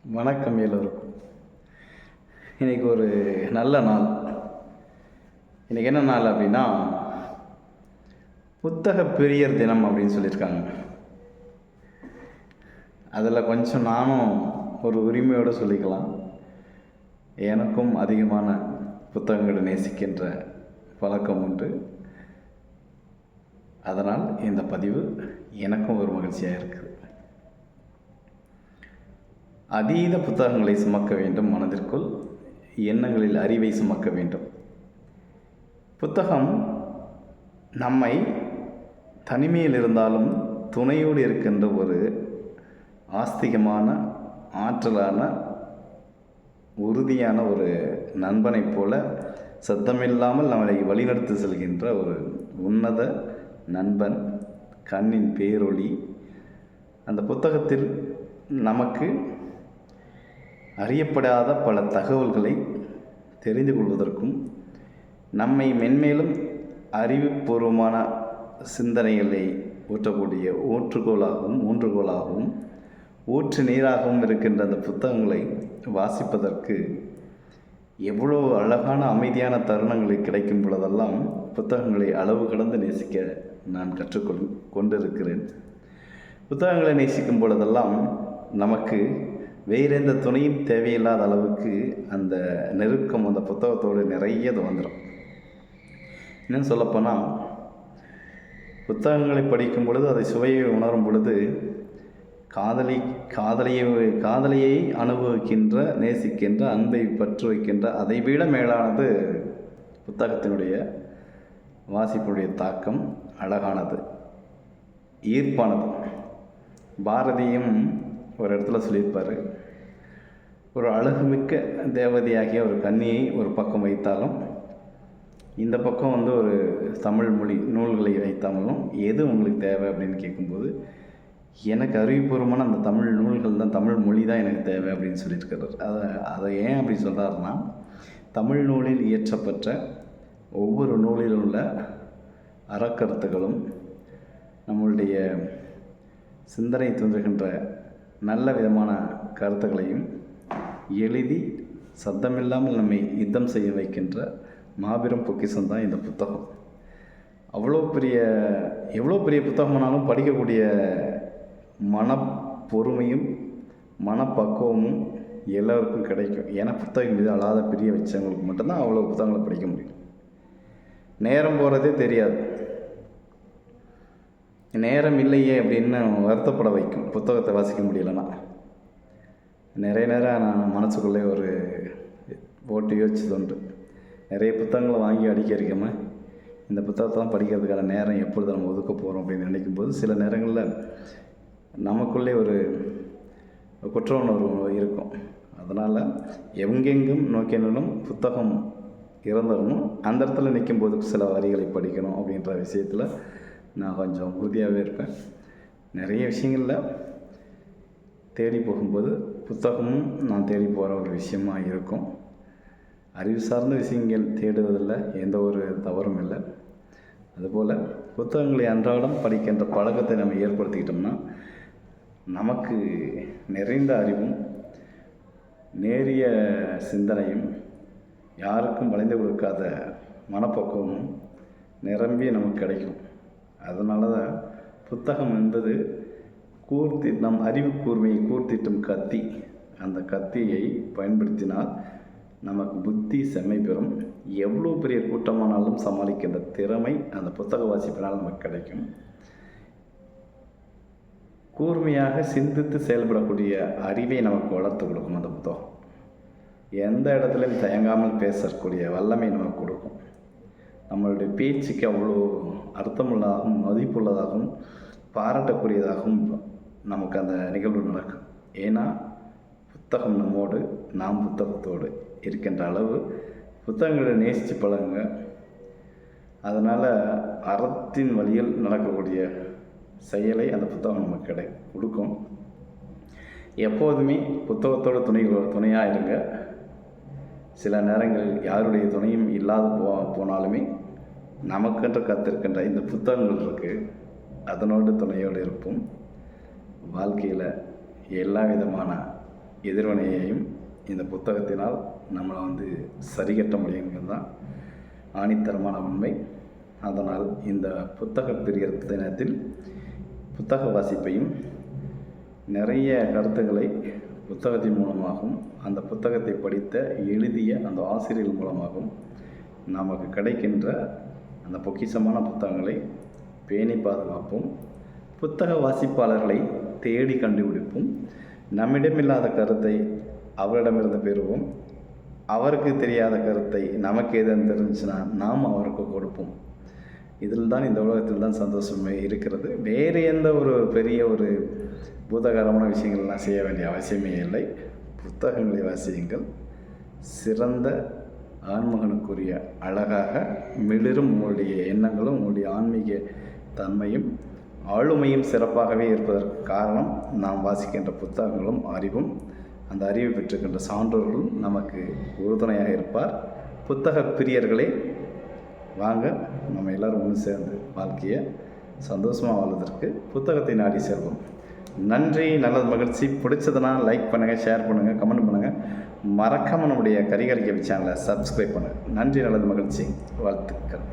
வணக்கம் எல்லோருக்கும். இன்றைக்கி ஒரு நல்ல நாள். இன்றைக்கி என்ன நாள் அப்படின்னா, புத்தக பிரியர் தினம் அப்படின்னு சொல்லியிருக்காங்க. அதில் கொஞ்சம் நானும் ஒரு உரிமையோடு சொல்லிக்கலாம். எனக்கும் அதிகமான புத்தகங்களை நேசிக்கின்ற பழக்கம் உண்டு. அதனால் இந்த பதிவு எனக்கும் ஒரு மகிழ்ச்சியாக இருக்குது. அதீத புத்தகங்களை சுமக்க வேண்டும், மனதிற்குள் எண்ணங்களில் அறிவை சுமக்க வேண்டும். புத்தகம் நம்மை தனிமையில் இருந்தாலும் துணையோடு இருக்கின்ற ஒரு ஆஸ்திகமான, ஆற்றலான, உறுதியான ஒரு நண்பனைப் போல சத்தமில்லாமல் நம்மளை வழிநடத்தி செல்கின்ற ஒரு உன்னத நண்பன், கண்ணின் பேரொளி. அந்த புத்தகத்தில் நமக்கு அறியப்படாத பல தகவல்களை தெரிந்து கொள்வதற்கும், நம்மை மென்மேலும் அறிவுபூர்வமான சிந்தனைகளை ஊற்றக்கூடிய ஊன்றுகோலாகவும் ஊற்று நீராகவும் இருக்கின்ற அந்த புத்தகங்களை வாசிப்பதற்கு எவ்வளோ அழகான அமைதியான தருணங்களை கிடைக்கும் பொழுதெல்லாம் புத்தகங்களை அளவு கடந்து நேசிக்க நான் கொண்டிருக்கிறேன். புத்தகங்களை நேசிக்கும் பொழுதெல்லாம் நமக்கு வேறு எந்த துணையும் தேவையில்லாத அளவுக்கு அந்த நெருக்கம் அந்த புத்தகத்தோடு நிறைய வந்துடும். இன்னும் சொல்லப்போனால், புத்தகங்களை படிக்கும் பொழுது அதை சுவையை உணரும் பொழுது காதலியை அனுபவிக்கின்ற, நேசிக்கின்ற, அன்பை பற்று வைக்கின்ற அதைவிட மேலானது புத்தகத்தினுடைய வாசிப்புடைய தாக்கம். அழகானது, ஈர்ப்பானது. பாரதியும் ஒரு இடத்துல சொல்லியிருப்பார், ஒரு அழகுமிக்க தேவதையாகிய ஒரு கன்னியை ஒரு பக்கம் வைத்தாலும், இந்த பக்கம் ஒரு தமிழ் மொழி நூல்களை வைத்தாலும் எது உங்களுக்கு தேவை அப்படின்னு கேட்கும்போது, எனக்கு அறிவுபூர்வமான அந்த தமிழ் நூல்கள் தான், தமிழ் மொழி தான் எனக்கு தேவை அப்படின்னு சொல்லியிருக்கிறார். அதை ஏன் அப்படி சொல்கிறாருன்னா, தமிழ் நூலில் இயற்றப்பட்ட ஒவ்வொரு நூலில் உள்ள அறக்கருத்துகளும் நம்மளுடைய சிந்தனை தூண்டுகின்ற நல்ல விதமான கருத்துக்களையும் எழுதி சத்தமில்லாமல் நம்மை யுத்தம் செய்ய வைக்கின்ற மாபெரும் பொக்கிஷம் தான் இந்த புத்தகம். எவ்வளோ பெரிய புத்தகமானாலும் படிக்கக்கூடிய மனப்பொறுமையும் மனப்பக்குவமும் எல்லோருக்கும் கிடைக்கும். ஏன்னா புத்தகம் மீது அழாத பிரிய வச்சவங்களுக்கு மட்டும்தான் அவ்வளோ புத்தகங்களை படிக்க முடியும். நேரம் போகிறதே தெரியாது. நேரம் இல்லையே அப்படின்னு வருத்தப்பட வைக்கும் புத்தகத்தை வாசிக்க முடியலைன்னா. நிறைய நேரம் நான் மனசுக்குள்ளே ஒரு போட்டு யோசிச்சது உண்டு. நிறைய புத்தகங்களை வாங்கி அடிக்க இருக்காமல் இந்த புத்தகத்தெல்லாம் படிக்கிறதுக்கான நேரம் எப்பொழுது நம்ம ஒதுக்க போகிறோம் அப்படின்னு நினைக்கும்போது, சில நேரங்களில் நமக்குள்ளே ஒரு குற்ற உணர்வு இருக்கும். அதனால் எங்கெங்கும் நோக்கினாலும் புத்தகம் இறந்துடணும், அந்த இடத்துல நிற்கும்போது சில வரிகளை படிக்கணும் அப்படின்ற விஷயத்தில் நான் கொஞ்சம் உறுதியாகவே இருப்பேன். நிறைய விஷயங்களில் தேடி போகும்போது புத்தகமும் நான் தேடி போகிற ஒரு விஷயமாக இருக்கும். அறிவு சார்ந்த விஷயங்கள் தேடுவதில் எந்த ஒரு தவறும் இல்லை. அதுபோல் புத்தகங்களை அன்றாடம் படிக்கின்ற பழக்கத்தை நம்ம ஏற்படுத்திக்கிட்டோம்னா நமக்கு நிறைந்த அறிவும் நேரிய சிந்தனையும் யாருக்கும் வளைந்து கொடுக்காத மனப்பக்குவமும் நிரம்பி நமக்கு கிடைக்கும். அதனால தான் புத்தகம் என்பது நம் அறிவு கூர்மையை கூர்த்திட்டும் கத்தி. அந்த கத்தியை பயன்படுத்தினால் நமக்கு புத்தி செம்மை பெறும். எவ்வளோ பெரிய கூட்டமானாலும் சமாளிக்கின்ற திறமை அந்த புத்தக வாசிப்பினால் நமக்கு கிடைக்கும். கூர்மையாக சிந்தித்து செயல்படக்கூடிய அறிவை நமக்கு வளர்த்து கொடுக்கும் அந்த புத்தகம். எந்த இடத்துலையும் தயங்காமல் பேசக்கூடிய வல்லமை நமக்கு கொடுக்கும். நம்மளுடைய பேச்சுக்கு அவ்வளோ அர்த்தமுள்ளதாகவும் மதிப்புள்ளதாகவும் பாராட்டக்கூடியதாகவும் நமக்கு அந்த நிகழ்வு நடக்கும். ஏன்னா புத்தகம் நம்மோடு, நாம் புத்தகத்தோடு இருக்கின்ற அளவு புத்தகங்களை நேசித்து பழகுங்க. அதனால் அறத்தின் வழியில் நடக்கக்கூடிய செயலை அந்த புத்தகம் நமக்கு கொடுக்கும். எப்போதுமே புத்தகத்தோட துணையாக இருங்க. சில நேரங்களில் யாருடைய துணையும் இல்லாது போனாலுமே நமக்கென்று காத்திருக்கின்ற இந்த புத்தகங்கள் இருக்குது, அதனோடு துணையோடு இருப்போம். வாழ்க்கையில் எல்லா விதமான எதிர்வினையையும் இந்த புத்தகத்தினால் நம்மளை வந்து சரிகட்ட முடியுங்கிறது தான் ஆணித்தரமான உண்மை. அதனால் இந்த புத்தக பிரியர் தினத்தில் புத்தக வாசிப்பையும் நிறைய கருத்துக்களை புத்தகத்தின் மூலமாகவும் அந்த புத்தகத்தை படித்த எழுதிய அந்த ஆசிரியர் மூலமாகவும் நமக்கு கிடைக்கின்ற அந்த பொக்கிஷமான புத்தகங்களை பேணி பாதுகாப்போம். புத்தக வாசிப்பாளர்களை தேடி கண்டுபிடிப்போம். நம்மிடமில்லாத கருத்தை அவரிடமிருந்து பெறுவோம். அவருக்கு தெரியாத கருத்தை நமக்கு எதுன்னு தெரிஞ்சுன்னா நாம் அவருக்கு கொடுப்போம். இதில் தான் இந்த உலகத்தில் தான் சந்தோஷமே இருக்கிறது. வேறு எந்த ஒரு பெரிய ஒரு பூதகரமான விஷயங்கள்லாம் செய்ய வேண்டிய அவசியமே இல்லை. புத்தகங்களை வாசியுங்கள். சிறந்த ஆண்மகனுக்குரிய அழகாக மிளிரும் உங்களுடைய எண்ணங்களும் உங்களுடைய ஆன்மீக தன்மையும் ஆளுமையும் சிறப்பாகவே இருப்பதற்கு காரணம் நாம் வாசிக்கின்ற புத்தகங்களும் அறிவும், அந்த அறிவை பெற்றுக்கின்ற சான்றோர்களும் நமக்கு உறுதுணையாக இருப்பார். புத்தக பிரியர்களே, வாங்க நம்ம எல்லோரும் ஒன்று சேர்ந்து வாழ்க்கையை சந்தோஷமாக வாழ்வதற்கு புத்தகத்தை நாடி செல்வோம். நன்றி, நல்லது, மகிழ்ச்சி. பிடிச்சதுன்னா லைக் பண்ணுங்கள், ஷேர் பண்ணுங்கள், கமெண்ட் பண்ணுங்கள். மறக்காமல் நம்முடைய கரிகாலிக்க சேனலை சப்ஸ்கிரைப் பண்ணுங்கள். நன்றி, நல்லது, மகிழ்ச்சி, வாழ்த்துக்கள்.